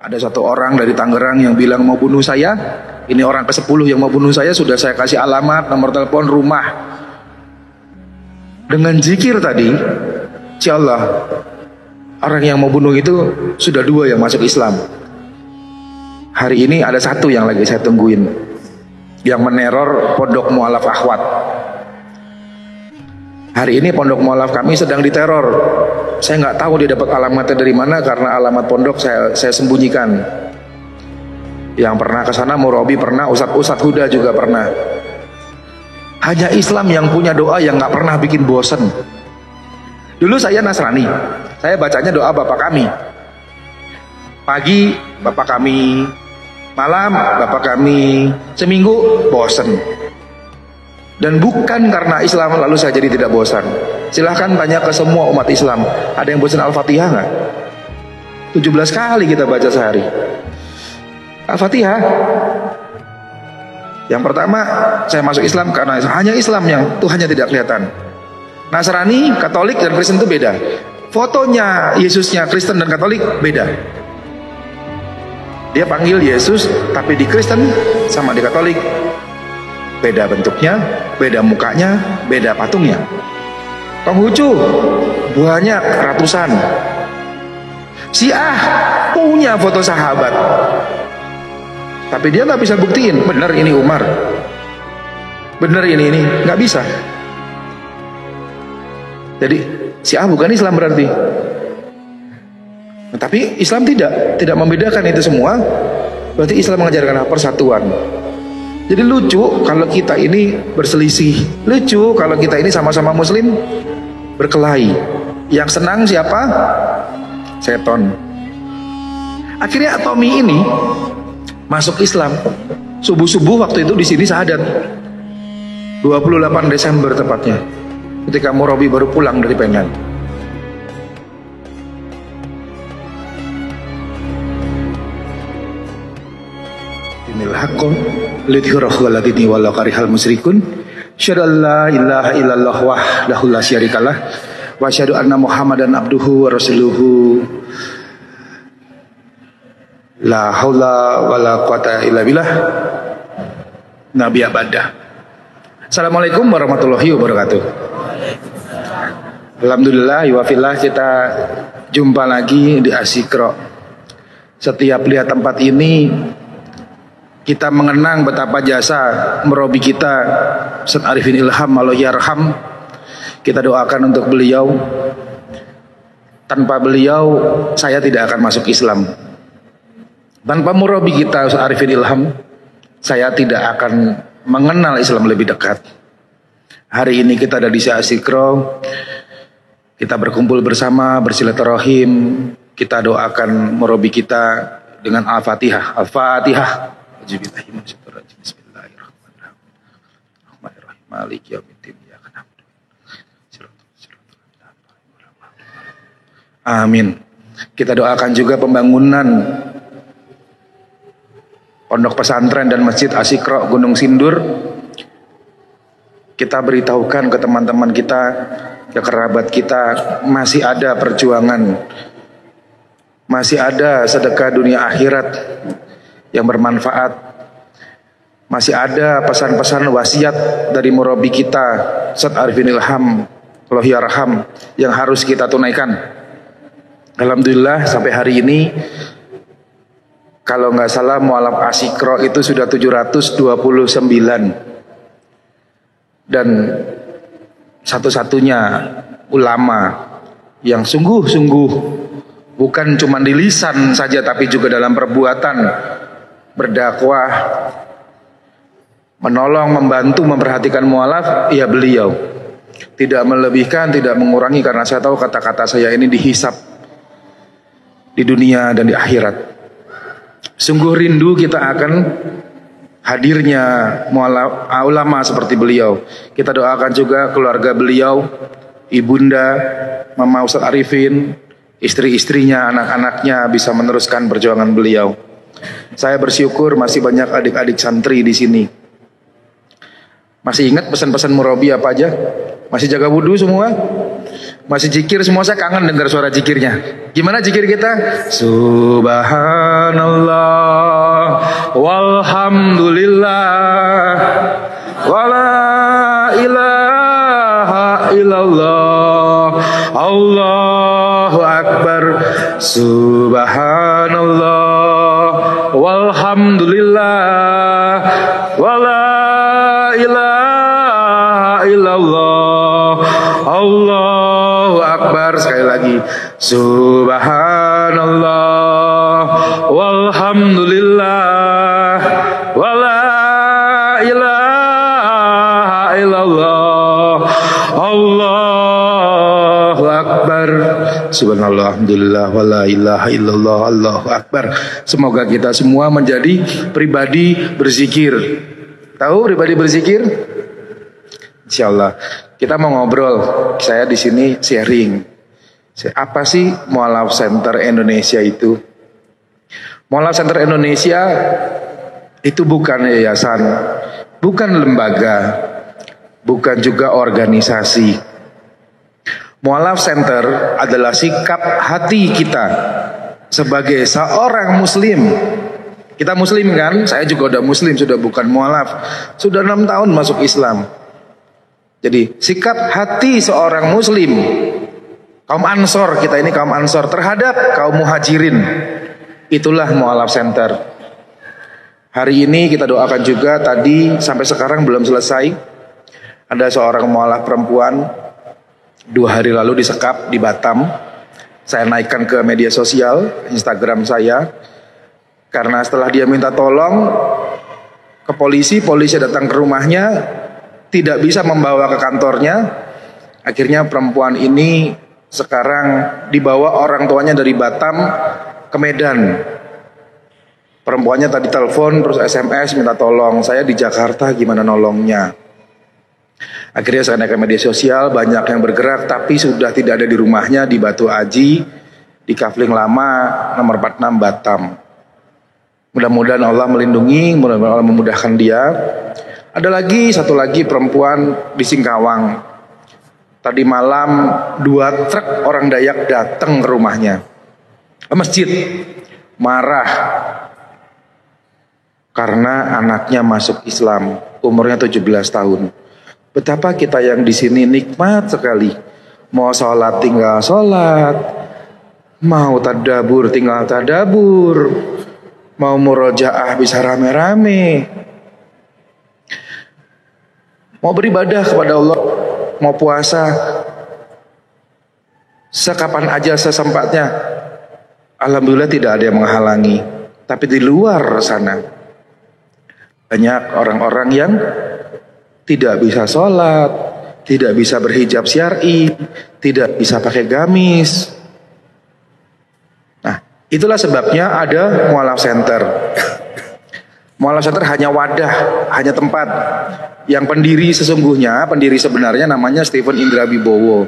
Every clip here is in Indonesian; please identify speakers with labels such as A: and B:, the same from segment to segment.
A: Ada satu orang dari Tangerang yang bilang mau bunuh saya. Ini orang ke-10 yang mau bunuh saya. Sudah saya kasih alamat, nomor telepon, rumah. Dengan zikir tadi, insyaallah orang yang mau bunuh itu sudah 2 yang masuk Islam. Hari ini ada 1 yang lagi saya tungguin, yang meneror pondok mualaf akhwat. Hari ini pondok mualaf kami sedang diteror. Saya nggak tahu dia dapat alamatnya dari mana, karena alamat pondok saya sembunyikan. Yang pernah ke sana Murabi pernah, Ustadz Huda juga pernah. Hanya Islam yang punya doa yang nggak pernah bikin bosen. Dulu saya Nasrani, saya bacanya doa Bapak kami. Pagi Bapak kami, malam Bapak kami, seminggu bosen. Dan bukan karena Islam lalu saya jadi tidak bosan. Silahkan tanya ke semua umat Islam, ada yang bosan Al-Fatihah nggak? 17 kali kita baca sehari Al-Fatihah. Yang pertama, saya masuk Islam karena hanya Islam yang Tuhannya tidak kelihatan. Nasrani, Katolik, dan Kristen itu beda. Fotonya Yesusnya Kristen dan Katolik beda. Dia panggil Yesus, tapi di Kristen sama di Katolik beda bentuknya, beda mukanya, beda patungnya. Konghucu banyak ratusan. Syiah punya foto sahabat, tapi dia nggak bisa buktiin benar ini Umar, benar ini nggak bisa. Jadi Syiah bukan Islam berarti. Nah, tapi Islam tidak membedakan itu semua. Berarti Islam mengajarkan persatuan. Jadi lucu kalau kita ini berselisih, lucu kalau kita ini sama-sama Muslim berkelahi. Yang senang siapa? Seton. Akhirnya Tommy ini masuk Islam. Subuh-subuh waktu itu di sini syahadat. 28 Desember tepatnya. Ketika Murabi baru pulang dari Penang. Inil haqqo lidhirahu alladhi wala karihal musyrikun. Asyhadu an la ilaha illallah wahdahu la syarikalah wa asyhadu anna Muhammadan abduhu wa rasuluhu. La haula wala quwata illa billah. Nabi abadah. Assalamualaikum warahmatullahi wabarakatuh. Alhamdulillah wafillah, kita jumpa lagi di Asyikro. Setiap lihat tempat ini kita mengenang betapa jasa Murabi kita Ustadz Arifin Ilham Allah yarham. Kita doakan untuk beliau. Tanpa beliau saya tidak akan masuk Islam. Tanpa Murabi kita Ustadz Arifin Ilham, saya tidak akan mengenal Islam lebih dekat. Hari ini kita ada di Asyikro. Kita berkumpul bersama, bersilaturahim. Kita doakan Murabi kita dengan Al-Fatihah. Al-Fatihah. Bismillahirrahmanirrahim. Maliki yaumiddin. Amin. Kita doakan juga pembangunan pondok pesantren dan masjid Asyikro Gunung Sindur. Kita beritahukan ke teman-teman kita, ke kerabat kita, masih ada perjuangan, masih ada sedekah dunia akhirat yang bermanfaat, masih ada pesan-pesan wasiat dari Murabi kita Ustadz Arifin Ilham Allah yarham yang harus kita tunaikan. Alhamdulillah sampai hari ini kalau nggak salah mualaf Asyikro itu sudah 729 dan satu-satunya ulama yang sungguh-sungguh bukan cuma di lisan saja tapi juga dalam perbuatan berdakwah, menolong, membantu, memperhatikan mualaf, ya beliau. Tidak melebihkan, tidak mengurangi, karena saya tahu kata-kata saya ini dihisap di dunia dan di akhirat. Sungguh rindu kita akan hadirnya mualaf ulama seperti beliau. Kita doakan juga keluarga beliau, ibunda, Mama Ustadz Arifin, istri-istrinya, anak-anaknya bisa meneruskan perjuangan beliau. Saya bersyukur masih banyak adik-adik santri di sini. Masih ingat pesan-pesan Murabi apa aja? Masih jaga wudhu semua? Masih zikir semua? Saya kangen dengar suara zikirnya. Gimana zikir kita? Subhanallah Subhanallah, alhamdulillah, wala ilaha illallah, Allahu akbar. Semoga kita semua menjadi pribadi berzikir. Tahu pribadi berzikir? Insyaallah. Kita mau ngobrol. Saya di sini sharing. Apa sih Mualaf Center Indonesia itu? Mualaf Center Indonesia itu bukan yayasan, bukan lembaga, bukan juga organisasi. Mualaf Center adalah sikap hati kita sebagai seorang muslim. Kita muslim kan? Saya juga udah muslim, sudah bukan mualaf. Sudah 6 tahun masuk Islam. Jadi sikap hati seorang muslim, kaum Ansor, kita ini kaum Ansor terhadap kaum Muhajirin, itulah Mualaf Center. Hari ini kita doakan juga, tadi sampai sekarang belum selesai. Ada seorang mualaf perempuan 2 hari lalu disekap di Batam. Saya naikkan ke media sosial Instagram saya, karena setelah dia minta tolong ke polisi datang ke rumahnya, tidak bisa membawa ke kantornya. Akhirnya perempuan ini sekarang dibawa orang tuanya dari Batam ke Medan. Perempuannya tadi telepon terus SMS minta tolong. Saya di Jakarta, gimana nolongnya? Akhirnya saya naik ke media sosial, banyak yang bergerak, tapi sudah tidak ada di rumahnya di Batu Aji, di Kafling Lama nomor 46 Batam. Mudah-mudahan Allah melindungi, mudah-mudahan Allah memudahkan dia. Ada lagi, satu lagi perempuan di Singkawang. Tadi malam 2 truk orang Dayak datang ke rumahnya, ke masjid, marah karena anaknya masuk Islam, umurnya 17 tahun. Betapa kita yang di sini nikmat sekali. Mau sholat tinggal sholat, mau tadabur tinggal tadabur, mau murojaah bisa rame-rame, mau beribadah kepada Allah, mau puasa sekapan aja sesempatnya. Alhamdulillah tidak ada yang menghalangi. Tapi di luar sana banyak orang-orang yang tidak bisa sholat, tidak bisa berhijab syar'i, tidak bisa pakai gamis. Nah, itulah sebabnya ada Mualaf Center. Mualaf Center hanya wadah, hanya tempat. Yang pendiri sebenarnya namanya Stephen Indra Wibowo.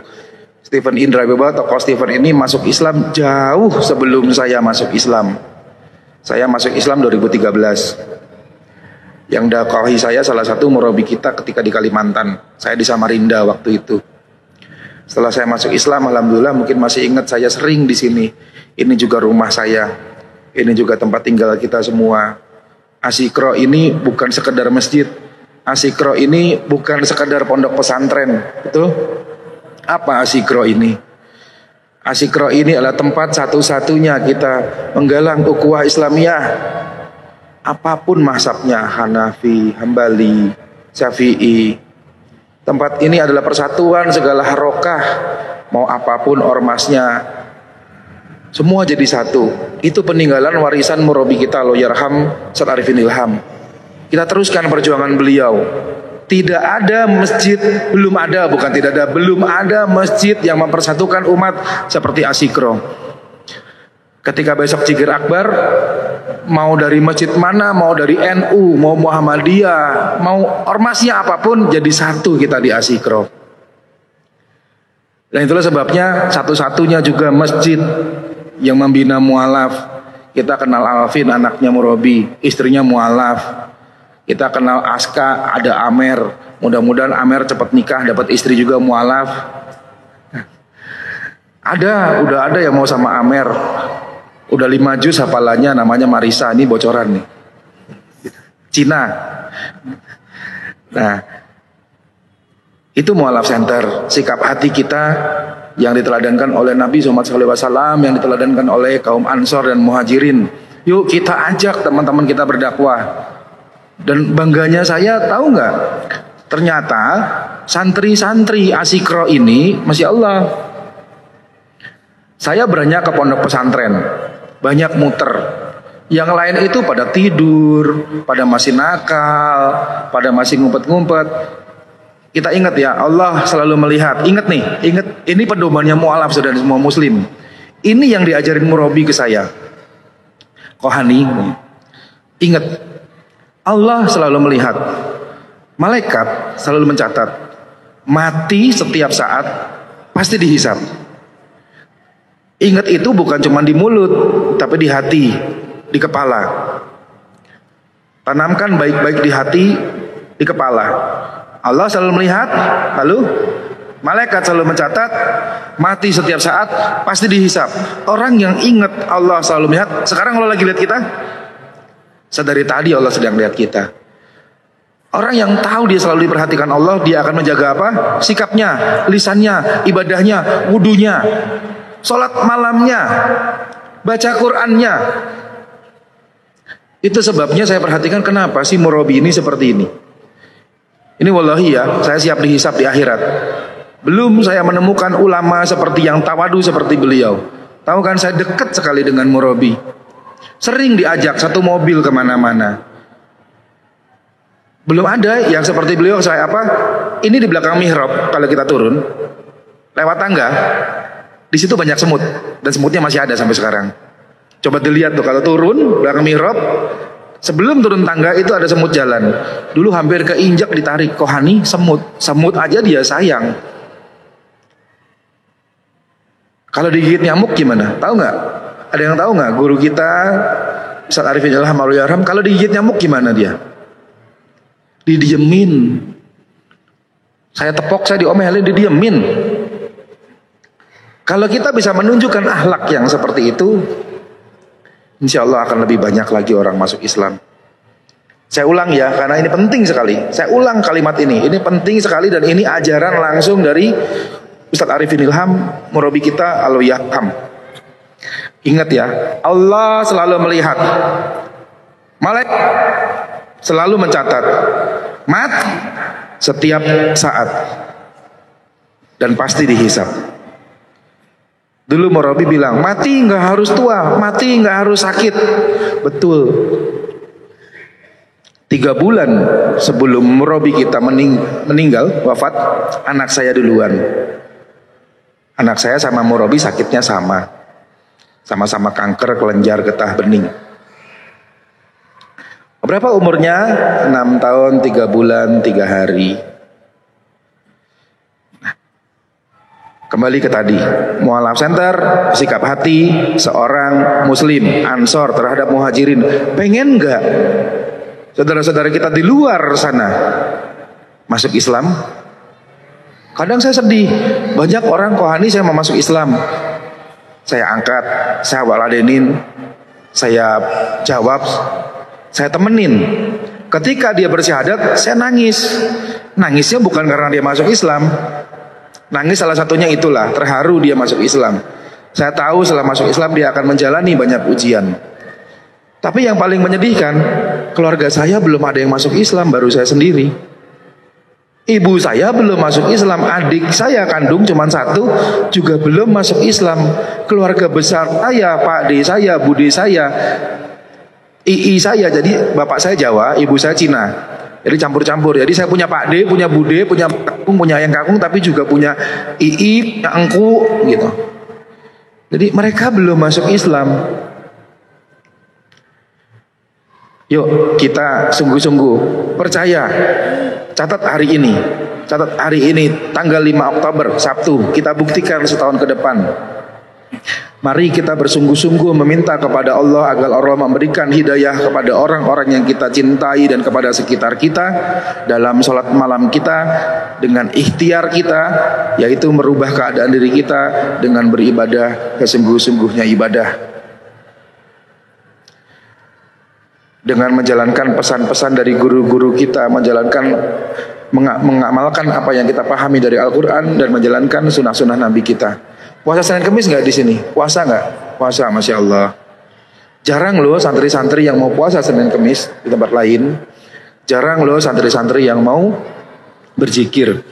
A: Stephen Indra Wibowo, tokoh Stephen ini masuk Islam jauh sebelum saya masuk Islam. Saya masuk Islam 2013. Yang dakwahi saya salah satu murabi kita ketika di Kalimantan. Saya di Samarinda waktu itu. Setelah saya masuk Islam, alhamdulillah mungkin masih ingat saya sering di sini. Ini juga rumah saya. Ini juga tempat tinggal kita semua. Asikro ini bukan sekedar masjid. Asikro ini bukan sekedar pondok pesantren. Betul? Apa Asikro ini? Asikro ini adalah tempat satu-satunya kita menggalang ukhuwah Islamiyah. Apapun mazhabnya, Hanafi, Hambali, Syafi'i. Tempat ini adalah persatuan segala harokah. Mau apapun ormasnya, semua jadi satu. Itu peninggalan warisan murabi kita, Allahyarham Ustaz Arifin Ilham. Kita teruskan perjuangan beliau. Tidak ada masjid, belum ada masjid yang mempersatukan umat seperti Asikro. Ketika besok Jigir Akbar, mau dari masjid mana, mau dari NU, mau Muhammadiyah, mau ormasnya apapun, jadi satu kita di Asikro. Dan itulah sebabnya satu-satunya juga masjid yang membina mualaf. Kita kenal Alvin, anaknya murabi, istrinya mualaf. Kita kenal Aska, ada Amer. Mudah-mudahan Amer cepat nikah, dapat istri juga mualaf. Udah ada yang mau sama Amer. Udah 5 juz hafalannya, namanya Marisa. Ini bocoran nih, Cina. Nah, itu Mualaf Center. Sikap hati kita yang diteladankan oleh Nabi SAW, yang diteladankan oleh kaum Ansor dan Muhajirin. Yuk kita ajak teman-teman kita berdakwah. Dan bangganya saya, tahu nggak? Ternyata santri-santri Asikro ini, Masya Allah, saya beranjak ke pondok pesantren, banyak muter. Yang lain itu pada tidur, pada masih nakal, pada masih ngumpet-ngumpet. Kita ingat ya, Allah selalu melihat. Ingat nih, ingat ini pedomannya mu'alaf saudara semua muslim. Ini yang diajarin murabi ke saya. Kohani, ingat, Allah selalu melihat. Malaikat selalu mencatat. Mati setiap saat pasti dihisab. Ingat itu bukan cuma di mulut, tapi di hati, di kepala. Tanamkan baik-baik di hati, di kepala. Allah selalu melihat, lalu malaikat selalu mencatat, mati setiap saat pasti dihisab. Orang yang ingat Allah selalu melihat, sekarang Allah lagi lihat kita. Sedari tadi Allah sedang lihat kita. Orang yang tahu dia selalu diperhatikan Allah, dia akan menjaga apa? Sikapnya, lisannya, ibadahnya, wudunya, sholat malamnya, baca Qur'annya. Itu sebabnya saya perhatikan kenapa sih murabi ini seperti ini. Ini wallahi ya, saya siap dihisab di akhirat. Belum saya menemukan ulama seperti yang tawadu seperti beliau. Tahu kan saya dekat sekali dengan murabi. Sering diajak satu mobil kemana-mana. Belum ada yang seperti beliau. Saya apa? Ini di belakang mihrab kalau kita turun lewat tangga, di situ banyak semut dan semutnya masih ada sampai sekarang. Coba dilihat tuh kalau turun belakang mihrab, sebelum turun tangga itu ada semut jalan. Dulu hampir keinjak ditarik Kohani semut aja dia sayang. Kalau digigit nyamuk gimana? Tahu nggak? Ada yang tahu nggak? Guru kita Ustaz Arifin Ilham Al-Yaram, kalau digigit nyamuk gimana dia? Didiemin. Saya tepok, saya diomelin, didiemin. Kalau kita bisa menunjukkan akhlak yang seperti itu, insya Allah akan lebih banyak lagi orang masuk Islam. Saya ulang ya, karena ini penting sekali. Saya ulang kalimat ini penting sekali dan ini ajaran langsung dari Ustaz Arifin Ilham, murabi kita Al-Yaram. Ingat ya, Allah selalu melihat. Malaikat selalu mencatat. Mati setiap saat dan pasti dihisab. Dulu murabi bilang, mati nggak harus tua, mati nggak harus sakit. Betul. 3 bulan sebelum murabi kita meninggal, wafat, anak saya duluan. Anak saya sama murabi sakitnya sama-sama kanker kelenjar getah bening. Berapa umurnya? 6 tahun 3 bulan 3 hari. Nah, kembali ke tadi, Mu'alaf Center, sikap hati seorang muslim Ansor terhadap muhajirin. Pengen gak saudara-saudara kita di luar sana masuk Islam? Kadang saya sedih, banyak orang Kohani saya mau masuk Islam. Saya angkat, saya waladenin, saya jawab, saya temenin. Ketika dia bersyahadat, saya nangis. Nangisnya bukan karena dia masuk Islam. Nangis salah satunya itulah, terharu dia masuk Islam. Saya tahu setelah masuk Islam dia akan menjalani banyak ujian. Tapi yang paling menyedihkan, keluarga saya belum ada yang masuk Islam, baru saya sendiri. Ibu saya belum masuk Islam, adik saya kandung cuma 1 juga belum masuk Islam. Keluarga besar saya, Pak D saya, Bude saya, II saya, jadi bapak saya Jawa, ibu saya Cina. Jadi campur-campur. Jadi saya punya Pak D, punya Bude, punya kakung, punya ayang kakung, tapi juga punya II, punya engku gitu. Jadi mereka belum masuk Islam. Yuk kita sungguh-sungguh percaya. Catat hari ini tanggal 5 Oktober Sabtu, kita buktikan setahun ke depan. Mari kita bersungguh-sungguh meminta kepada Allah agar Allah memberikan hidayah kepada orang-orang yang kita cintai dan kepada sekitar kita dalam sholat malam kita, dengan ikhtiar kita, yaitu merubah keadaan diri kita dengan beribadah sesungguh-sungguhnya ibadah, dengan menjalankan pesan-pesan dari guru-guru kita, mengamalkan apa yang kita pahami dari Al-Quran dan menjalankan sunnah-sunnah Nabi kita. Puasa Senin Kemis nggak di sini? Puasa nggak? Puasa, Masya Allah. Jarang loh santri-santri yang mau puasa Senin Kemis di tempat lain. Jarang loh santri-santri yang mau berzikir.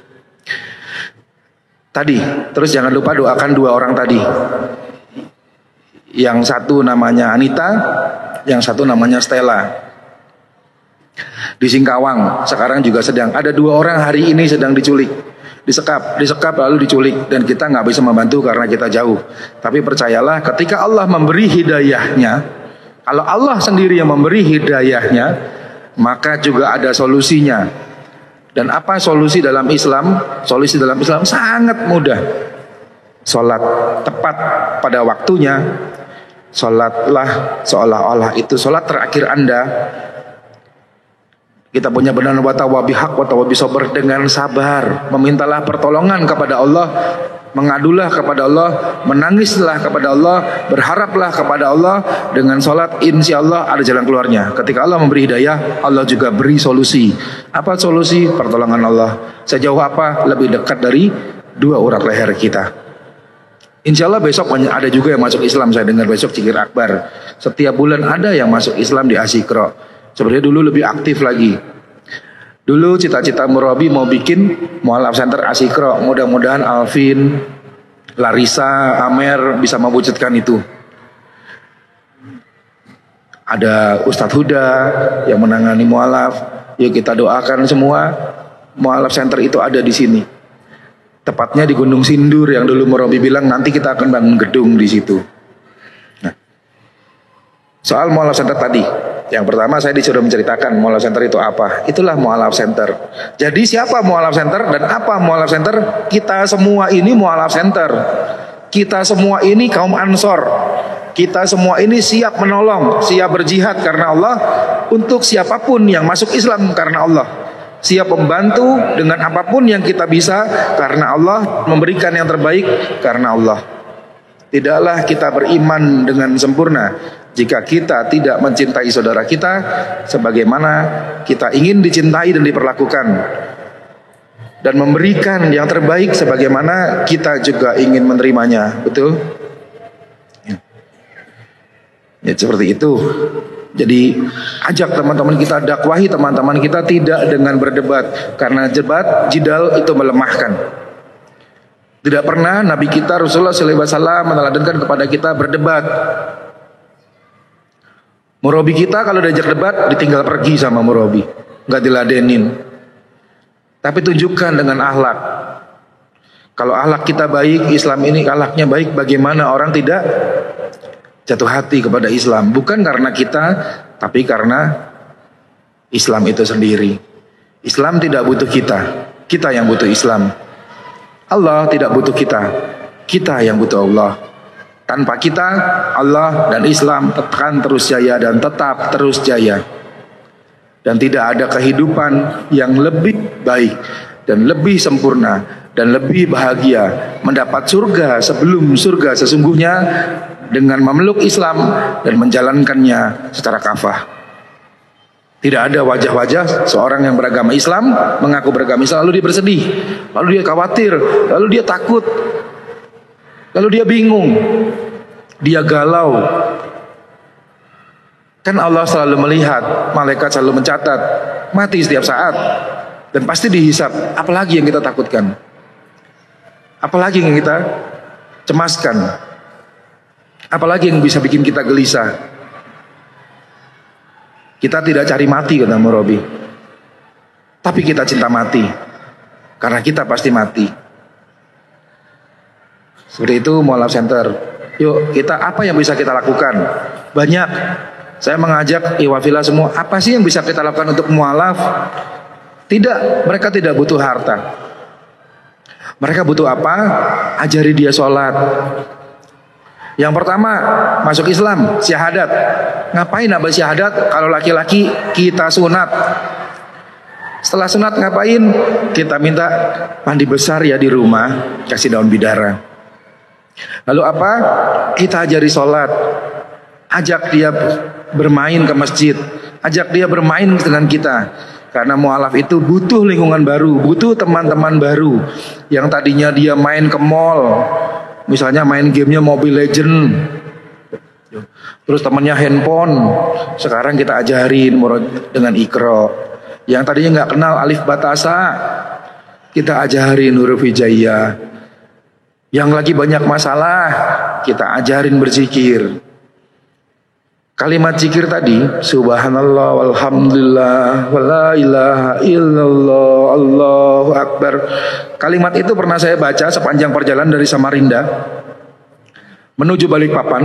A: Tadi, terus jangan lupa doakan 2 orang tadi. Yang satu namanya Anita, yang satu namanya Stella. Di Singkawang sekarang juga sedang ada 2 orang hari ini sedang diculik, disekap lalu diculik, dan kita nggak bisa membantu karena kita jauh. Tapi percayalah, ketika Allah memberi hidayahnya, kalau Allah sendiri yang memberi hidayahnya, maka juga ada solusinya. Dan apa solusi dalam Islam? Solusi dalam Islam sangat mudah. Sholat tepat pada waktunya. Sholatlah seolah-olah itu sholat terakhir Anda. Kita punya benar wa tawabi haq wa tawabi sabar, dengan sabar. Memintalah pertolongan kepada Allah, mengadulah kepada Allah, menangislah kepada Allah, berharaplah kepada Allah. Dengan sholat insya Allah ada jalan keluarnya. Ketika Allah memberi hidayah, Allah juga beri solusi. Apa solusi? Pertolongan Allah. Sejauh apa? Lebih dekat dari 2 urat leher kita. Insya Allah besok ada juga yang masuk Islam. Saya dengar besok Cikir Akbar. Setiap bulan ada yang masuk Islam di Asikro. Sebenarnya dulu lebih aktif lagi. Dulu cita-cita Murabi mau bikin mualaf center Asikro. Mudah-mudahan Alvin, Larissa, Amer bisa mewujudkan itu. Ada Ustadz Huda yang menangani mualaf. Yuk kita doakan semua mualaf center itu ada di sini. Tepatnya di Gunung Sindur yang dulu Murabi bilang nanti kita akan bangun gedung di situ. Nah, soal mualaf center tadi, yang pertama saya disuruh menceritakan mualaf center itu apa. Itulah mualaf center. Jadi siapa mualaf center dan apa mualaf center? Kita semua ini mualaf center. Kita semua ini kaum Ansor. Kita semua ini siap menolong, siap berjihad karena Allah untuk siapapun yang masuk Islam karena Allah. Siap membantu dengan apapun yang kita bisa karena Allah, memberikan yang terbaik karena Allah. Tidaklah kita beriman dengan sempurna jika kita tidak mencintai saudara kita sebagaimana kita ingin dicintai dan diperlakukan, dan memberikan yang terbaik sebagaimana kita juga ingin menerimanya. Betul? Ya seperti itu. Jadi ajak teman-teman kita, dakwahi teman-teman kita tidak dengan berdebat, karena jidal itu melemahkan. Tidak pernah Nabi kita Rasulullah SAW meneladankan kepada kita berdebat. Murabi kita kalau diajak debat ditinggal pergi sama murabi, nggak diladenin. Tapi tunjukkan dengan akhlak. Kalau akhlak kita baik, Islam ini akhlaknya baik, bagaimana orang tidak jatuh hati kepada Islam? Bukan karena kita, tapi karena Islam itu sendiri. Islam tidak butuh kita, kita yang butuh Islam. Allah tidak butuh kita, kita yang butuh Allah. Tanpa kita, Allah dan Islam akan terus jaya dan tetap terus jaya. Dan tidak ada kehidupan yang lebih baik dan lebih sempurna dan lebih bahagia, mendapat surga sebelum surga sesungguhnya, dengan memeluk Islam dan menjalankannya secara kafah. Tidak ada wajah-wajah seorang yang beragama Islam, mengaku beragama Islam, lalu dia bersedih, lalu dia khawatir, lalu dia takut, lalu dia bingung, dia galau. Kan Allah selalu melihat, malaikat selalu mencatat, mati setiap saat dan pasti dihisap. Apalagi yang kita takutkan? Apalagi yang kita cemaskan? Apalagi yang bisa bikin kita gelisah? Kita tidak cari mati, kata Murabi, tapi kita cinta mati, karena kita pasti mati. Seperti itu mualaf center. Yuk kita, apa yang bisa kita lakukan? Banyak. Saya mengajak iwafila semua, apa sih yang bisa kita lakukan untuk mualaf? Tidak, mereka tidak butuh harta. Mereka butuh apa? Ajari dia sholat. Yang pertama, masuk Islam, syahadat. Ngapain nambah syahadat? Kalau laki-laki kita sunat. Setelah sunat ngapain? Kita minta mandi besar ya di rumah, kasih daun bidara. Lalu apa? Kita ajari sholat. Ajak dia bermain ke masjid, ajak dia bermain dengan kita. Karena mualaf itu butuh lingkungan baru, butuh teman-teman baru. Yang tadinya dia main ke mall, misalnya main gamenya Mobile Legend, terus temannya handphone, sekarang kita ajarin dengan Iqra. Yang tadinya nggak kenal alif batasa, kita ajarin huruf hijaiyah. Yang lagi banyak masalah, kita ajarin berzikir. Kalimat zikir tadi, subhanallah walhamdulillah wala ilaha illallah Allahu akbar. Kalimat itu pernah saya baca sepanjang perjalanan dari Samarinda menuju Balikpapan.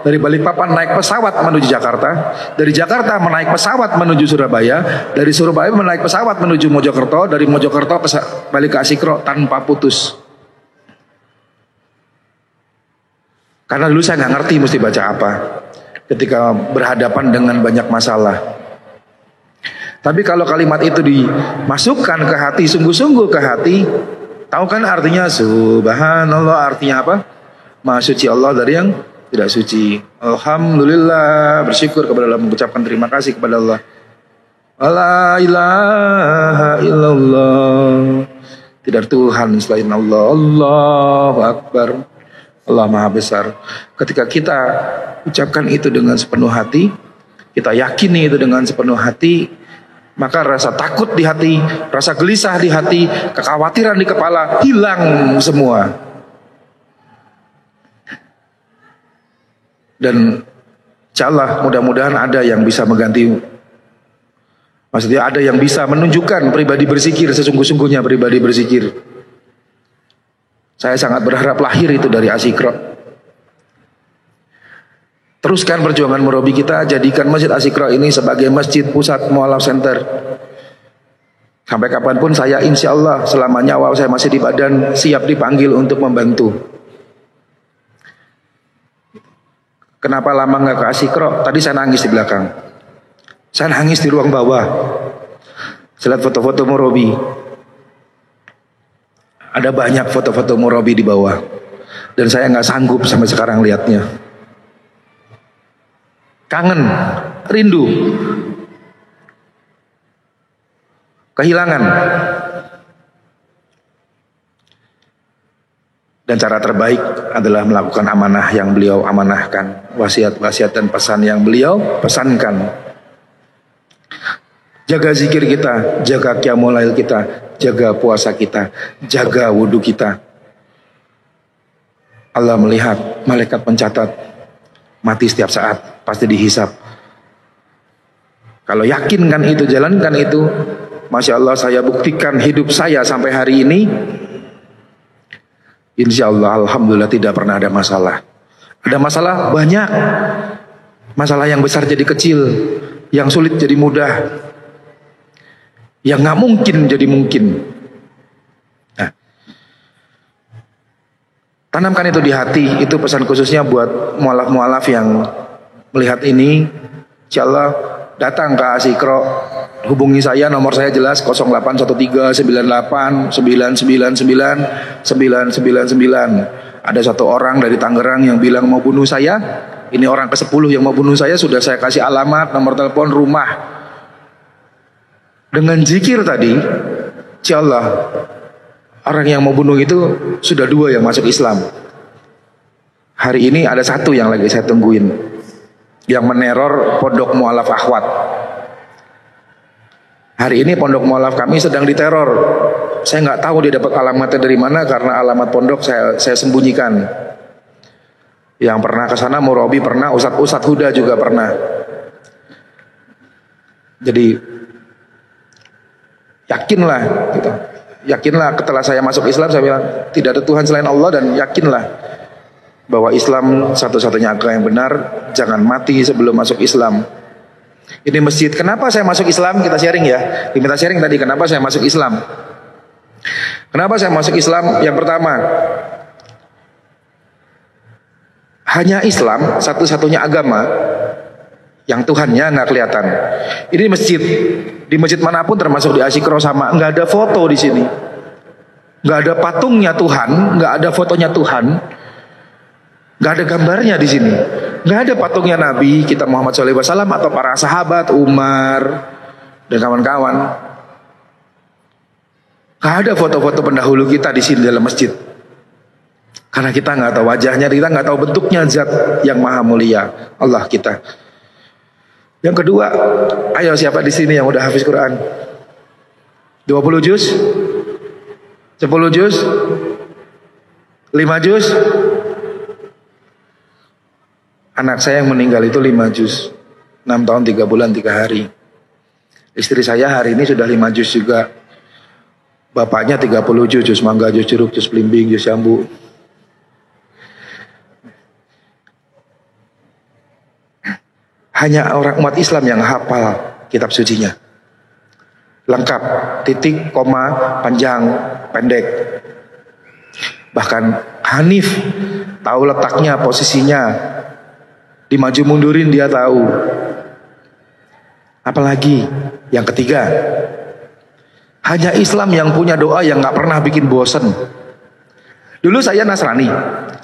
A: Dari Balikpapan naik pesawat menuju Jakarta. Dari Jakarta menaik pesawat menuju Surabaya. Dari Surabaya menaik pesawat menuju Mojokerto. Dari Mojokerto balik ke Asikro tanpa putus. Karena dulu saya nggak ngerti mesti baca apa ketika berhadapan dengan banyak masalah. Tapi kalau kalimat itu dimasukkan ke hati, sungguh-sungguh ke hati, tahu kan artinya subhanallah, artinya apa? Maha suci Allah dari yang tidak suci. Alhamdulillah, bersyukur kepada Allah, mengucapkan terima kasih kepada Allah. La ilaha illallah, tidak Tuhan selain Allah. Allahu akbar, Allah maha besar. Ketika kita ucapkan itu dengan sepenuh hati, kita yakini itu dengan sepenuh hati, maka rasa takut di hati, rasa gelisah di hati, kekhawatiran di kepala hilang semua. Dan insyaallah mudah-mudahan ada yang bisa mengganti. Maksudnya ada yang bisa menunjukkan pribadi berzikir sesungguh-sungguhnya, pribadi berzikir. Saya sangat berharap lahir itu dari Asikro. Teruskan perjuangan murabi kita, jadikan Masjid Asikro ini sebagai masjid pusat mualaf center. Sampai kapanpun saya insya Allah selama nyawa saya masih di badan siap dipanggil untuk membantu. Kenapa lama nggak ke Asikro? Tadi saya nangis di belakang. Saya nangis di ruang bawah. Saya lihat foto-foto murabi. Ada banyak foto-foto murabi di bawah. Dan saya nggak sanggup sampai sekarang lihatnya. Kangen, rindu, kehilangan. Dan cara terbaik adalah melakukan amanah yang beliau amanahkan, wasiat-wasiat dan pesan yang beliau pesankan. Jaga zikir kita, jaga qiyamul lail kita, jaga puasa kita, jaga wudhu kita. Allah melihat, malaikat pencatat, mati setiap saat, pasti dihisap. Kalau yakinkan itu, jalankan itu, Masya Allah saya buktikan hidup saya sampai hari ini, insya Allah alhamdulillah tidak pernah ada masalah. Ada masalah banyak, masalah yang besar jadi kecil, yang sulit jadi mudah, yang gak mungkin jadi mungkin. Nah, tanamkan itu di hati. Itu pesan khususnya buat mualaf-mualaf yang melihat ini. Insya Allah datang ke Asikro, hubungi saya, nomor saya jelas 081398999999. Ada satu orang dari Tangerang yang bilang mau bunuh saya. Ini orang ke-10 yang mau bunuh saya. Sudah saya kasih alamat, nomor telepon, rumah. Dengan zikir tadi, insya Allah orang yang mau bunuh itu sudah 2 yang masuk Islam. Hari ini ada 1 yang lagi saya tungguin, yang meneror pondok mualaf akhwat. Hari ini pondok mualaf kami sedang diteror. Saya nggak tahu dia dapat alamatnya dari mana, karena alamat pondok saya sembunyikan. Yang pernah ke sana murabi pernah, Ustadz Huda juga pernah. Jadi yakinlah gitu. Yakinlah setelah saya masuk Islam, saya bilang tidak ada Tuhan selain Allah, dan yakinlah bahwa Islam satu-satunya agama yang benar. Jangan mati sebelum masuk Islam. Ini masjid, kenapa saya masuk Islam? Kita sharing ya. Diminta sharing tadi kenapa saya masuk Islam. Kenapa saya masuk Islam? Yang pertama, hanya Islam satu-satunya agama yang Tuhannya nggak kelihatan. Ini masjid, di masjid manapun termasuk di Asikro sama, nggak ada foto di sini, nggak ada patungnya Tuhan, nggak ada fotonya Tuhan, nggak ada gambarnya di sini, nggak ada patungnya Nabi kita Muhammad SAW atau para sahabat Umar dan kawan-kawan. Nggak ada foto-foto pendahulu kita di sini dalam masjid, karena kita nggak tahu wajahnya, kita nggak tahu bentuknya zat yang maha mulia Allah kita. Yang kedua, ayo siapa di sini yang udah hafiz Quran? 20 juz? 10 juz? 5 juz? Anak saya yang meninggal itu 5 juz. 6 tahun 3 bulan 3 hari. Istri saya hari ini sudah 5 juz juga. Bapaknya 30 juz, juz mangga, juz jeruk, juz belimbing, juz jambu. Hanya orang umat Islam yang hafal kitab sucinya. Lengkap, titik, koma, panjang, pendek. Bahkan Hanif tahu letaknya, posisinya. Dimaju mundurin dia tahu. Apalagi yang ketiga, hanya Islam yang punya doa yang gak pernah bikin bosen. Dulu saya Nasrani,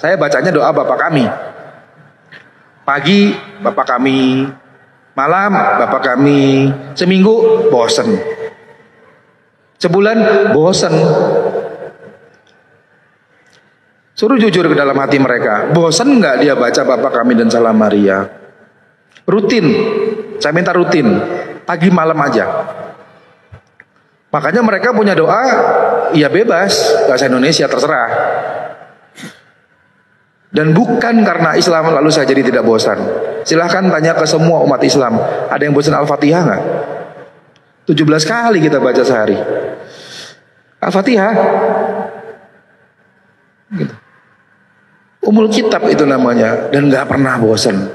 A: saya bacanya doa Bapak kami. Pagi Bapak kami, malam Bapak kami, seminggu bosen, sebulan bosen. Suruh jujur ke dalam hati mereka, bosen gak dia baca Bapak kami dan Salam Maria? Rutin, saya minta rutin, pagi malam aja. Makanya mereka punya doa, ya bebas, bahasa Indonesia terserah. Dan bukan karena Islam lalu saya jadi tidak bosan. Silahkan tanya ke semua umat Islam, ada yang bosan Al-Fatihah gak? 17 kali kita baca sehari Al-Fatihah gitu. Umul kitab itu namanya. Dan gak pernah bosan.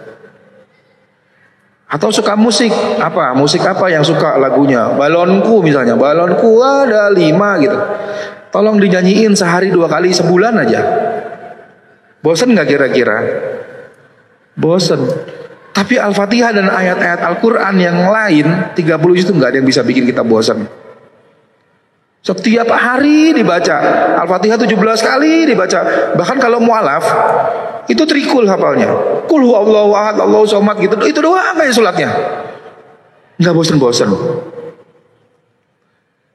A: Atau suka musik, apa? Musik apa yang suka lagunya? Balonku misalnya, balonku ada 5 gitu. Tolong dinyanyiin sehari 2 kali sebulan aja. Bosen gak kira-kira? Bosen. Tapi Al-Fatihah dan ayat-ayat Al-Quran yang lain 30 itu gak ada yang bisa bikin kita bosen. Setiap hari dibaca Al-Fatihah 17 kali dibaca. Bahkan kalau mualaf itu trikul hafalnya. Qul huwallahu ahad, Allahu somad gitu. Itu doang kayak sholatnya. Enggak bosan-bosan.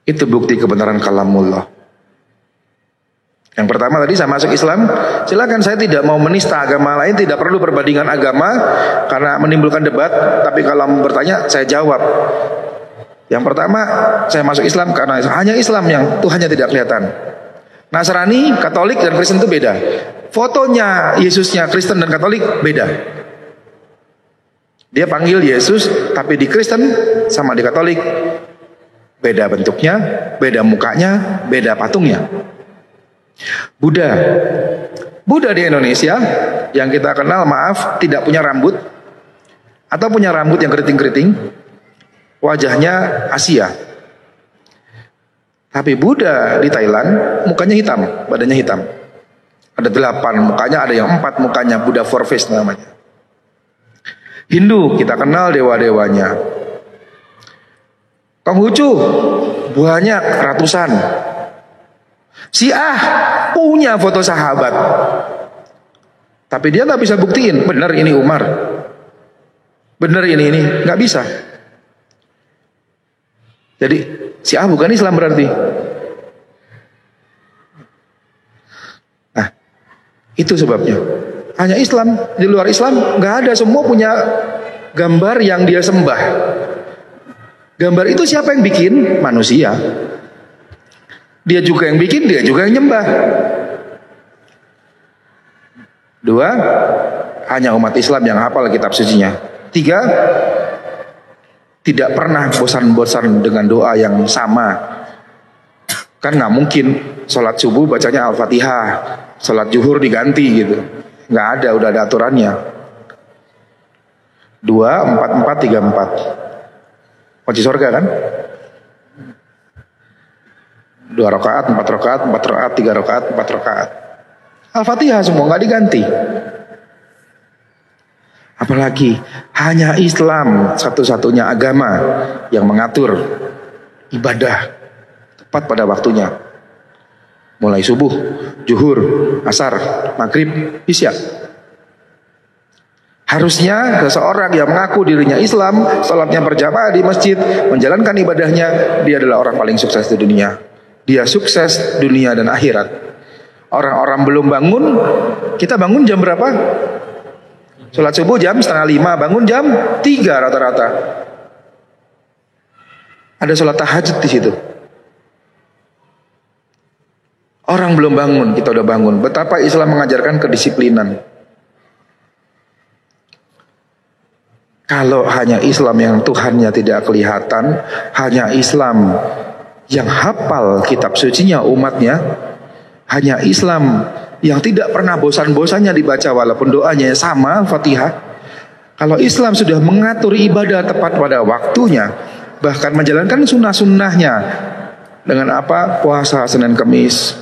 A: Itu bukti kebenaran kalamullah. Yang pertama tadi saya masuk Islam, silakan, saya tidak mau menista agama lain, tidak perlu perbandingan agama karena menimbulkan debat. Tapi kalau bertanya saya jawab. Yang pertama, saya masuk Islam karena hanya Islam yang Tuhannya tidak kelihatan. Nasrani, Katolik, dan Kristen itu beda. Fotonya Yesusnya Kristen dan Katolik beda. Dia panggil Yesus, tapi di Kristen sama di Katolik beda bentuknya, beda mukanya, beda patungnya. Buddha di Indonesia yang kita kenal, maaf, tidak punya rambut atau punya rambut yang keriting-keriting. Wajahnya Asia. Tapi Buddha di Thailand mukanya hitam, badannya hitam. Ada 8 mukanya, ada yang 4 mukanya, Buddha four face namanya. Hindu kita kenal dewa-dewanya. Konghucu banyak ratusan. Syiah punya foto sahabat. Tapi dia nggak bisa buktiin benar ini Umar, benar ini nggak bisa. Jadi Syiah bukan Islam berarti. Nah, itu sebabnya. Hanya Islam, di luar Islam nggak ada, semua punya gambar yang dia sembah. Gambar itu siapa yang bikin? Manusia. Dia juga yang bikin, dia juga yang nyembah. 2, hanya umat Islam yang hafal kitab sucinya. 3, tidak pernah bosan-bosan dengan doa yang sama. Kan nggak mungkin sholat subuh bacanya Al-Fatihah, sholat zuhur diganti gitu. Nggak ada, udah ada aturannya. 2, 4, 4, 3, 4. Kunci surga kan? 2 rakaat, 4 rakaat, 4 rakaat, 3 rakaat, 4 rakaat. Al-Fatihah semua nggak diganti. Apalagi hanya Islam satu-satunya agama yang mengatur ibadah tepat pada waktunya. Mulai subuh, zuhur, asar, maghrib, isya. Harusnya seseorang yang mengaku dirinya Islam, sholatnya berjamaah di masjid, menjalankan ibadahnya, dia adalah orang paling sukses di dunia. Dia sukses dunia dan akhirat. Orang-orang belum bangun, kita bangun jam berapa? Sholat subuh jam 4:30, bangun jam 3 rata-rata. Ada sholat tahajud di situ. Orang belum bangun, kita udah bangun. Betapa Islam mengajarkan kedisiplinan. Kalau hanya Islam yang Tuhannya tidak kelihatan, hanya Islam yang hafal kitab sucinya umatnya, hanya Islam yang tidak pernah bosan-bosannya dibaca walaupun doanya sama Fatihah. Kalau Islam sudah mengatur ibadah tepat pada waktunya, bahkan menjalankan sunnah-sunnahnya dengan apa? Puasa Senin Kemis,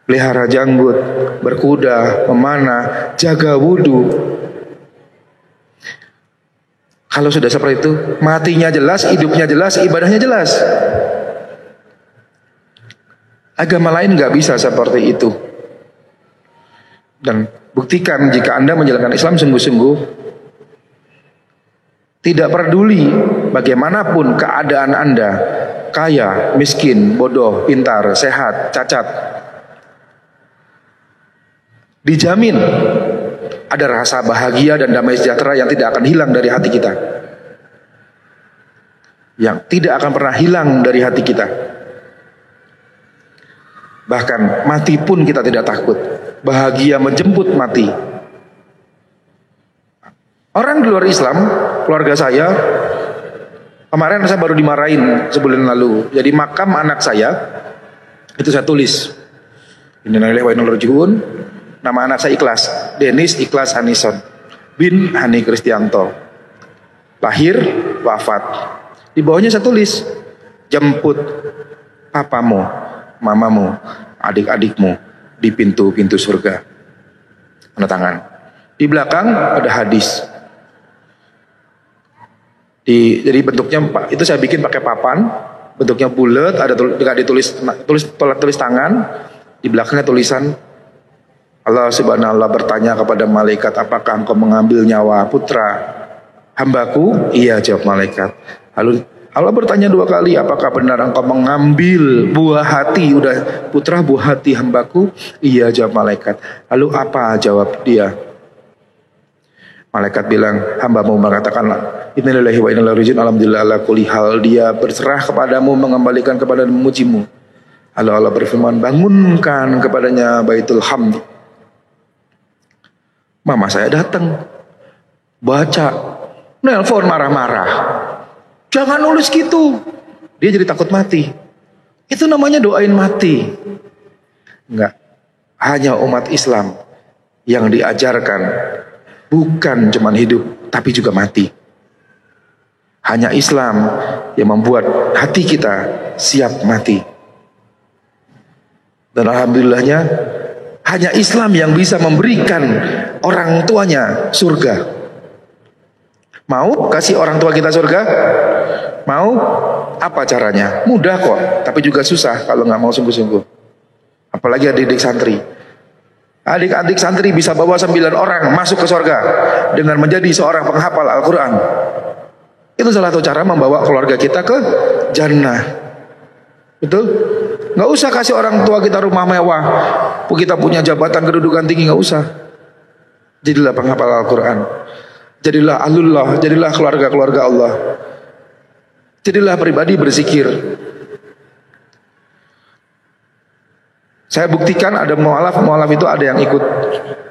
A: pelihara janggut, berkuda, memanah, jaga wudhu. Kalau sudah seperti itu, matinya jelas, hidupnya jelas, ibadahnya jelas. Agama lain nggak bisa seperti itu. Dan buktikan jika Anda menjalankan Islam sungguh-sungguh, tidak peduli bagaimanapun keadaan Anda, kaya, miskin, bodoh, pintar, sehat, cacat, dijamin ada rasa bahagia dan damai sejahtera yang tidak akan hilang dari hati kita. Yang tidak akan pernah hilang dari hati kita. Bahkan mati pun kita tidak takut. Bahagia menjemput mati. Orang di luar Islam, keluarga saya, kemarin saya baru dimarahin sebulan lalu. Jadi makam anak saya, itu saya tulis. Innalillahi wa inna ilaihi raji'un. Nama anak saya Ikhlas, Denis Ikhlas Hanison bin Hani Kristianto. Lahir, wafat. Di bawahnya saya tulis, jemput papamu, mamamu, adik-adikmu di pintu-pintu surga. Tanda tangan. Di belakang ada hadis. Jadi bentuknya itu saya bikin pakai papan, bentuknya bulat, ada tulis tangan, di belakangnya tulisan Allah Subhanahu wa ta'ala bertanya kepada malaikat, apakah engkau mengambil nyawa putra hambaku? Iya, jawab malaikat. Lalu Allah bertanya 2 kali, apakah benar engkau mengambil buah hati, udah putra buah hati hambaku? Iya, jawab malaikat. Lalu apa jawab dia? Malaikat bilang, hambamu mengatakan, innalillahi wa inna ilaihi raji'un, alhamdulillah ala kulli hal, dia berserah kepadamu, mengembalikan kepada memujimu. Lalu Allah berfirman, bangunkan kepadanya Baitul Hamd. Mama saya datang, baca, nelpon marah-marah. Jangan nulis gitu. Dia jadi takut mati. Itu namanya doain mati. Enggak. Hanya umat Islam yang diajarkan bukan cuma hidup, tapi juga mati. Hanya Islam yang membuat hati kita siap mati. Dan alhamdulillahnya, hanya Islam yang bisa memberikan orang tuanya surga. Mau kasih orang tua kita surga? Mau? Apa caranya? Mudah kok, tapi juga susah kalau nggak mau sungguh-sungguh. Apalagi adik-adik santri. Adik-adik santri bisa bawa 9 orang masuk ke surga dengan menjadi seorang penghafal Al-Quran. Itu salah satu cara membawa keluarga kita ke jannah. Betul? Nggak usah kasih orang tua kita rumah mewah, kita punya jabatan kedudukan tinggi, nggak usah. Jadilah penghafal Al-Quran, jadilah ahlullah, jadilah keluarga-keluarga Allah, jadilah pribadi berzikir. Saya buktikan ada mualaf itu ada yang ikut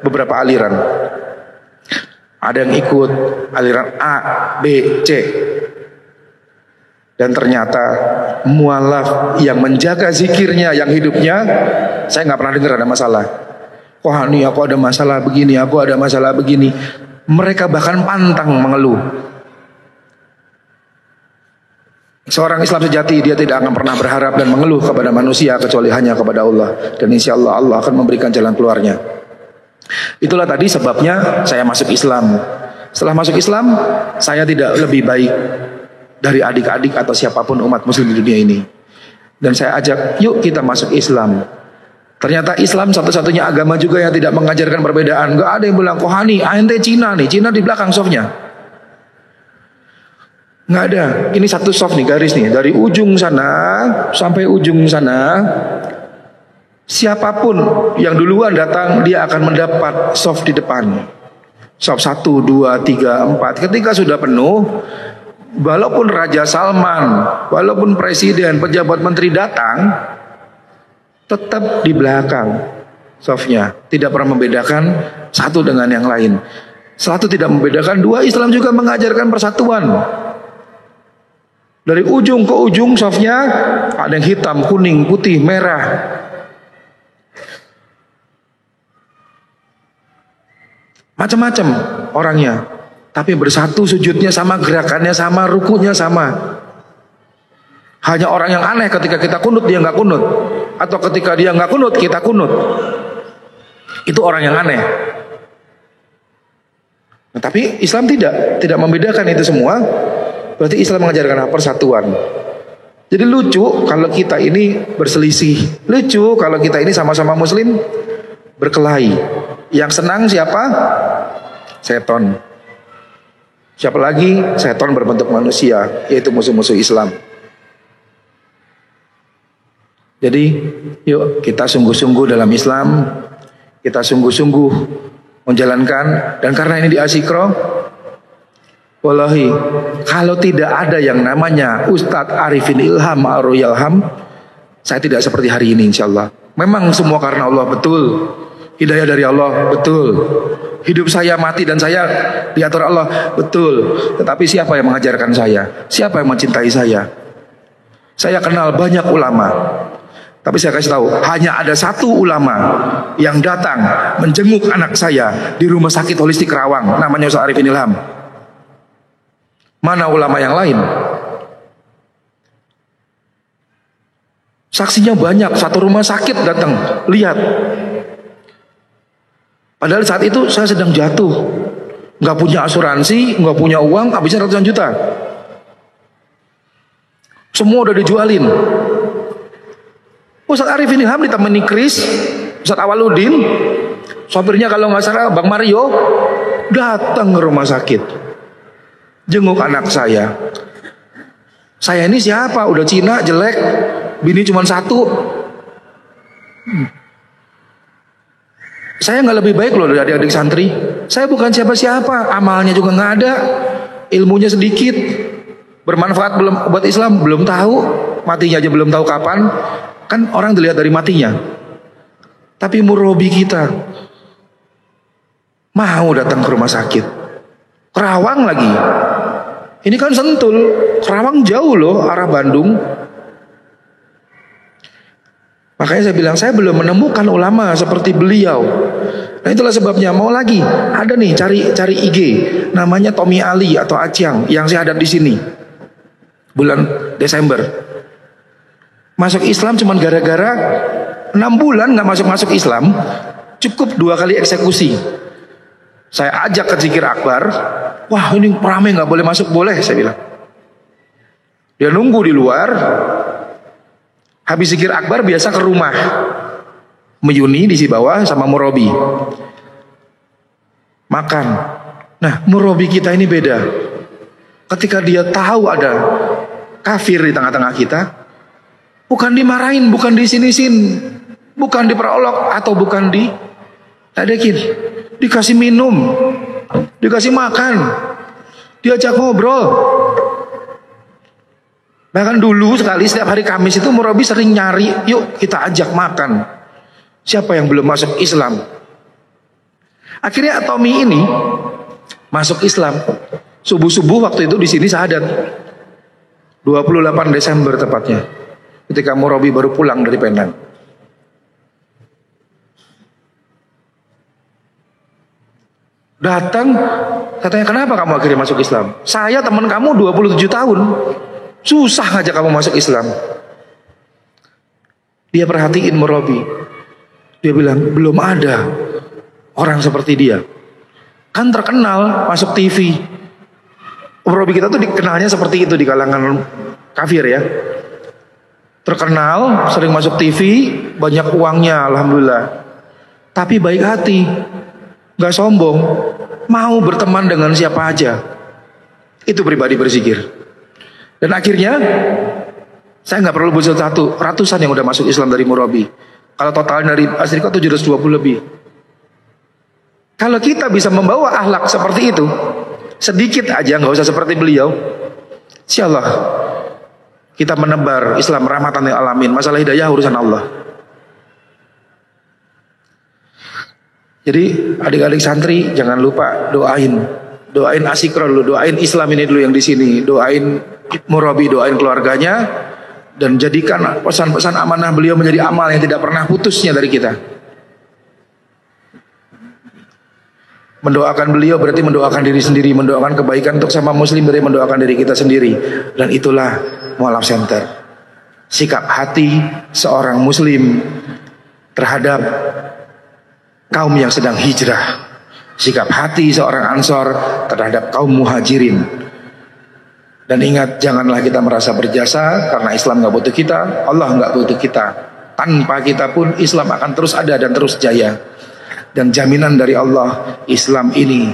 A: beberapa aliran. Ada yang ikut aliran A, B, C. Dan ternyata mualaf yang menjaga zikirnya, yang hidupnya, saya nggak pernah dengar ada masalah. Wah, nih aku ada masalah begini, aku ada masalah begini. Mereka bahkan pantang mengeluh. Seorang Islam sejati, dia tidak akan pernah berharap dan mengeluh kepada manusia kecuali hanya kepada Allah. Dan insya Allah Allah akan memberikan jalan keluarnya. Itulah tadi sebabnya saya masuk Islam. Setelah masuk Islam, saya tidak lebih baik dari adik-adik atau siapapun umat muslim di dunia ini. Dan saya ajak, yuk kita masuk Islam. Ternyata Islam satu-satunya agama juga yang tidak mengajarkan perbedaan. Gak ada yang bilang, Kohani, ente Cina nih, Cina di belakang softnya. Gak ada, ini satu soft nih, garis nih. Dari ujung sana sampai ujung sana, siapapun yang duluan datang, dia akan mendapat soft di depan. Soft 1, 2, 3, 4. Ketika sudah penuh, walaupun Raja Salman, walaupun presiden, pejabat menteri datang, tetap di belakang softnya. Tidak pernah membedakan satu dengan yang lain. Satu tidak membedakan, dua Islam juga mengajarkan persatuan. Dari ujung ke ujung safnya ada yang hitam, kuning, putih, merah. Macam-macam orangnya, tapi bersatu, sujudnya sama, gerakannya sama, rukunya sama. Hanya orang yang aneh ketika kita kunut dia nggak kunut, atau ketika dia nggak kunut kita kunut. Itu orang yang aneh. Nah, tapi Islam tidak membedakan itu semua. Berarti Islam mengajarkan persatuan. Jadi lucu kalau kita ini berselisih, lucu kalau kita ini sama-sama Muslim berkelahi. Yang senang siapa? Seton. Siapa lagi? Seton berbentuk manusia, yaitu musuh-musuh Islam. Jadi yuk kita sungguh-sungguh dalam Islam, kita sungguh-sungguh menjalankan. Dan karena ini di Asyikro, wallahi kalau tidak ada yang namanya Ustadz Arifin Ilham Ar-Royalham, saya tidak seperti hari ini insyaallah. Memang semua karena Allah, betul. Hidayah dari Allah, betul. Hidup saya, mati dan saya diatur Allah, betul. Tetapi siapa yang mengajarkan saya? Siapa yang mencintai saya? Saya kenal banyak ulama, tapi saya kasih tahu, hanya ada satu ulama yang datang menjenguk anak saya di rumah sakit holistik Rawang, namanya Ustaz Arifin Ilham. Mana ulama yang lain? Saksinya banyak, satu rumah sakit datang, lihat. Padahal saat itu saya sedang jatuh, nggak punya asuransi, nggak punya uang, habisnya ratusan juta. Semua udah dijualin. Ustaz Arifin Ilham ditemani Kris, Ustaz Awaludin, sopirnya kalau nggak salah Bang Mario, datang ke rumah sakit, jenguk anak saya. Saya ini siapa? Udah Cina, jelek, bini cuma satu. Saya nggak lebih baik loh dari adik-adik santri. Saya bukan siapa-siapa, amalnya juga nggak ada, ilmunya sedikit, bermanfaat belum buat Islam belum tahu, matinya aja belum tahu kapan. Kan orang dilihat dari matinya. Tapi murabi kita mau datang ke rumah sakit, Kerawang lagi. Ini kan Sentul, Kerawang jauh loh arah Bandung. Makanya saya bilang saya belum menemukan ulama seperti beliau. Nah itulah sebabnya mau lagi ada nih cari IG namanya Tommy Ali atau Aciang yang saya hadap di sini bulan Desember. Masuk Islam cuma gara-gara 6 bulan nggak masuk Islam, cukup 2 kali eksekusi. Saya ajak ke zikir akbar, wah ini ramai nggak boleh masuk, boleh saya bilang. Dia nunggu di luar. Habis zikir akbar biasa ke rumah Meyuni di si bawah sama murabi makan. Nah murabi kita ini beda. Ketika dia tahu ada kafir di tengah-tengah kita, bukan dimarahin, bukan disinisin, bukan diperolok atau bukan ditadekin, dikasih minum, dikasih makan, diajak ngobrol. Bahkan dulu sekali setiap hari Kamis itu murabi sering nyari, yuk kita ajak makan. Siapa yang belum masuk Islam? Akhirnya Tommy ini masuk Islam. Subuh-subuh waktu itu di sini syahadat. 28 Desember tepatnya. Ketika murabi baru pulang dari Penang. Datang, katanya kenapa kamu akhirnya masuk Islam? Saya teman kamu 27 tahun. Susah ngajak kamu masuk Islam. Dia perhatiin murabi. Dia bilang belum ada orang seperti dia. Kan terkenal masuk TV. Murabi kita tuh dikenalnya seperti itu di kalangan kafir ya. Terkenal, sering masuk TV, banyak uangnya alhamdulillah. Tapi baik hati, gak sombong, mau berteman dengan siapa aja. Itu pribadi berzikir. Dan akhirnya saya nggak perlu sebut satu, ratusan yang udah masuk Islam dari murabi. Kalau total dari Asyikro 720 lebih. Kalau kita bisa membawa akhlak seperti itu, sedikit aja, nggak usah seperti beliau, insyaallah kita menebar Islam rahmatan lil alamin. Masalah hidayah urusan Allah. Jadi adik-adik santri jangan lupa doain Asyikra dulu, doain Islam ini dulu yang di sini, doain murabi, doain keluarganya, dan jadikan pesan-pesan amanah beliau menjadi amal yang tidak pernah putusnya dari kita. Mendoakan beliau berarti mendoakan diri sendiri, mendoakan kebaikan untuk sama muslim berarti mendoakan diri kita sendiri. Dan itulah Mu'alaf Center. Sikap hati seorang muslim terhadap kaum yang sedang hijrah, sikap hati seorang ansor terhadap kaum muhajirin. Dan ingat, janganlah kita merasa berjasa karena Islam gak butuh kita, Allah gak butuh kita. Tanpa kita pun Islam akan terus ada dan terus jaya. Dan jaminan dari Allah, Islam ini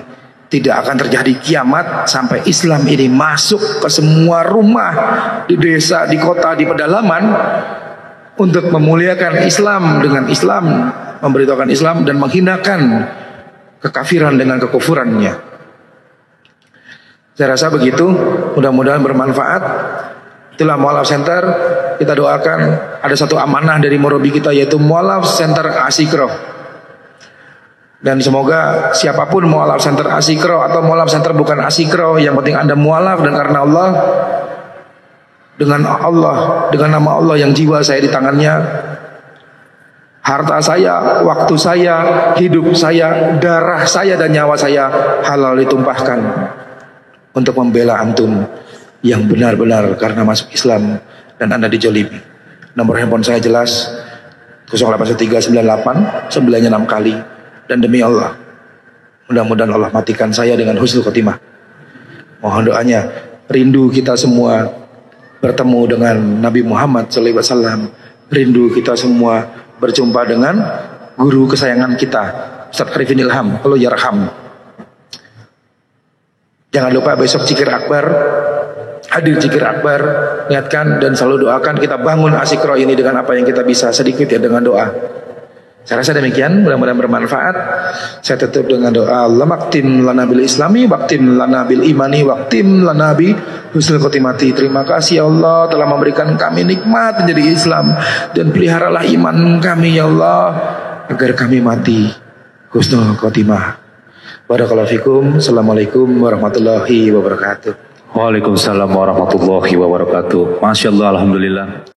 A: tidak akan terjadi kiamat sampai Islam ini masuk ke semua rumah, di desa, di kota, di pedalaman, untuk memuliakan Islam dengan Islam, memberitahukan Islam dan menghinakan kekafiran dengan kekufurannya. Saya rasa begitu, mudah-mudahan bermanfaat. Itulah Mu'alaf Center. Kita doakan ada satu amanah dari murabi kita, yaitu Mu'alaf Center Asyikra. Dan semoga siapapun Mu'alaf Center Asyikra atau Mu'alaf Center bukan Asyikra, yang penting Anda mu'alaf dan karena Allah, dengan nama Allah yang jiwa saya di tangannya, harta saya, waktu saya, hidup saya, darah saya dan nyawa saya halal ditumpahkan untuk membela antum yang benar-benar karena masuk Islam dan Anda dijolimi. Nomor handphone saya jelas 081398 996 kali. Dan demi Allah, mudah-mudahan Allah matikan saya dengan husnul khotimah. Mohon doanya, rindu kita semua bertemu dengan Nabi Muhammad SAW. Rindu kita semua berjumpa dengan guru kesayangan kita, Ustaz Arifin Ilham, Allah yarham. Jangan lupa besok Zikir Akbar, hadir Zikir Akbar, niatkan dan selalu doakan kita bangun Asyikra ini dengan apa yang kita bisa, sedikit ya dengan doa. Saya rasa demikian, mudah-mudahan bermanfaat. Saya tutup dengan doa, Allahumma khtim lana bil islami, waqtim lana bil imani, waqtim lana bi husnul khotimati. Terima kasih ya Allah telah memberikan kami nikmat menjadi Islam, dan peliharalah iman kami ya Allah agar kami mati husnul khotimah. Barakallahu fikum. Assalamualaikum warahmatullahi wabarakatuh.
B: Waalaikumsalam warahmatullahi wabarakatuh. Masya Allah, alhamdulillah.